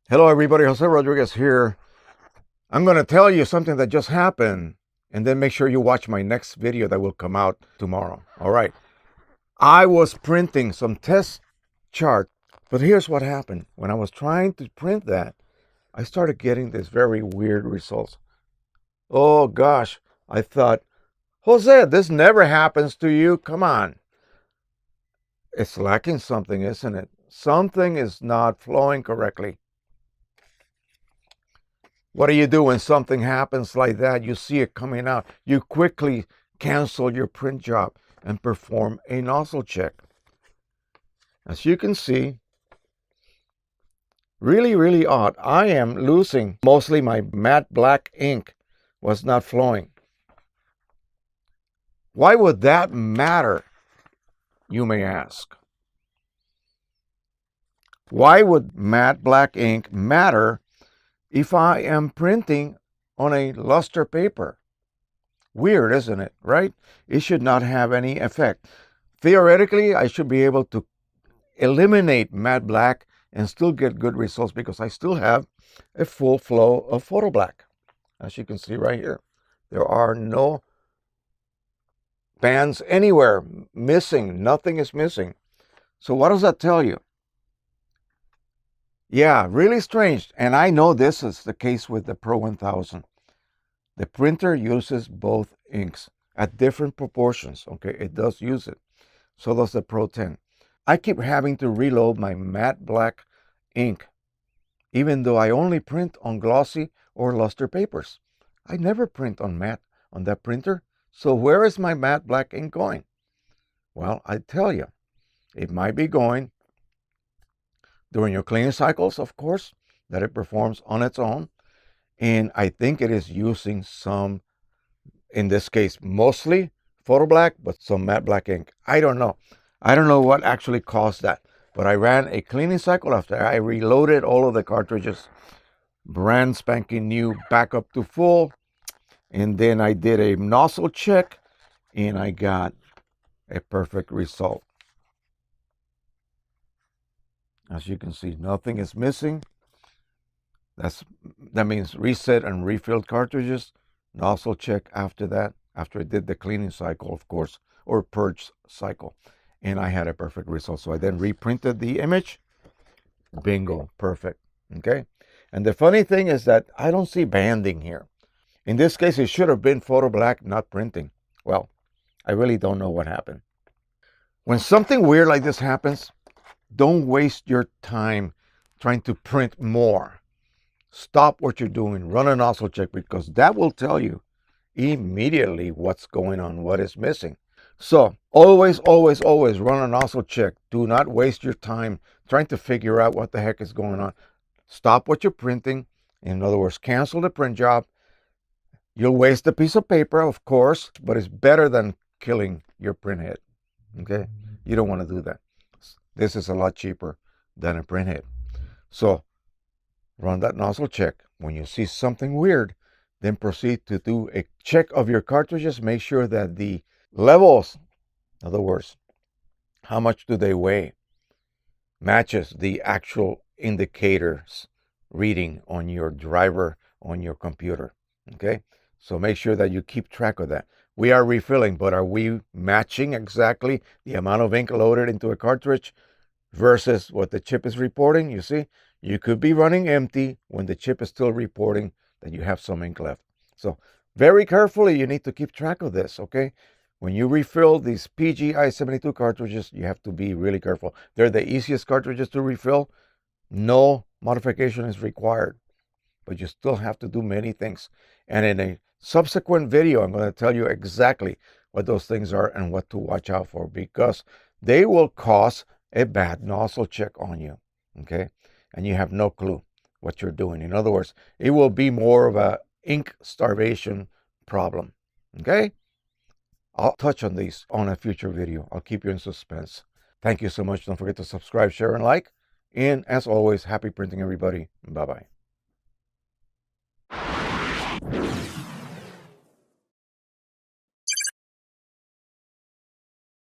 Hello everybody, Jose Rodriguez here. I'm going to tell you something that just happened and then make sure you watch my next video that will come out tomorrow. All right. I was printing some test chart, but here's what happened. When I was trying to print that, I started getting this very weird results. Oh gosh, I thought, Jose, this never happens to you. Come on. It's lacking something, isn't it? Something is not flowing correctly. What do you do when something happens like that? You see it coming out. You quickly cancel your print job and perform a nozzle check. As you can see, really odd. I am losing mostly my matte black ink was not flowing. Why would that matter, you may ask? Why would matte black ink matter if I am printing on a luster paper? Weird, isn't it, right? It should not have any effect. Theoretically, I should be able to eliminate matte black and still get good results because I still have a full flow of photo black. As you can see right here, there are no bands anywhere missing. Nothing is missing. So what does that tell you? Yeah, really strange. And I know this is the case with the Pro-1000. The printer uses both inks at different proportions. Okay, it does use it. So does the Pro-10. I keep having to reload my matte black ink, even though I only print on glossy or luster papers. I never print on matte on that printer. So where is my matte black ink going? Well, I tell you, it might be going during your cleaning cycles, of course, that it performs on its own. And I think it is using some, in this case, mostly photo black, but some matte black ink. I don't know. I don't know what actually caused that. But I ran a cleaning cycle after I reloaded all of the cartridges, brand spanking new, back up to full. And then I did a nozzle check and I got a perfect result. As you can see, nothing is missing. That means reset and refilled cartridges. Nozzle check after that, after I did the cleaning cycle, of course, or purge cycle. And I had a perfect result. So I then reprinted the image. Bingo, perfect. Okay. And the funny thing is that I don't see banding here. In this case, it should have been photo black, not printing. Well, I really don't know what happened. When something weird like this happens, don't waste your time trying to print more. Stop what you're doing, run a nozzle check, because that will tell you immediately what's going on, what is missing. So always run a nozzle check. Do not waste your time trying to figure out what the heck is going on. Stop what you're printing. In other words, cancel the print job. You'll waste a piece of paper, of course, but it's better than killing your print head. Okay? You don't want to do that. This is a lot cheaper than a print head. So run that nozzle check. When you see something weird, then proceed to do a check of your cartridges. Make sure that the levels, in other words, how much do they weigh, matches the actual indicators reading on your driver on your computer. Okay? So make sure that you keep track of that. We are refilling, but are we matching exactly the amount of ink loaded into a cartridge versus what the chip is reporting? You see, you could be running empty when the chip is still reporting that you have some ink left. So very carefully, you need to keep track of this, okay? When you refill these PGI-72 cartridges, you have to be really careful. They're the easiest cartridges to refill. No modification is required, but you still have to do many things. And in a subsequent video, I'm going to tell you exactly what those things are and what to watch out for, because they will cause a bad nozzle check on you, okay? And you have no clue what you're doing. In other words, it will be more of a ink starvation problem, okay? I'll touch on these on a future video. I'll keep you in suspense. Thank you so much. Don't forget to subscribe, share, and like. And as always, happy printing, everybody. Bye-bye.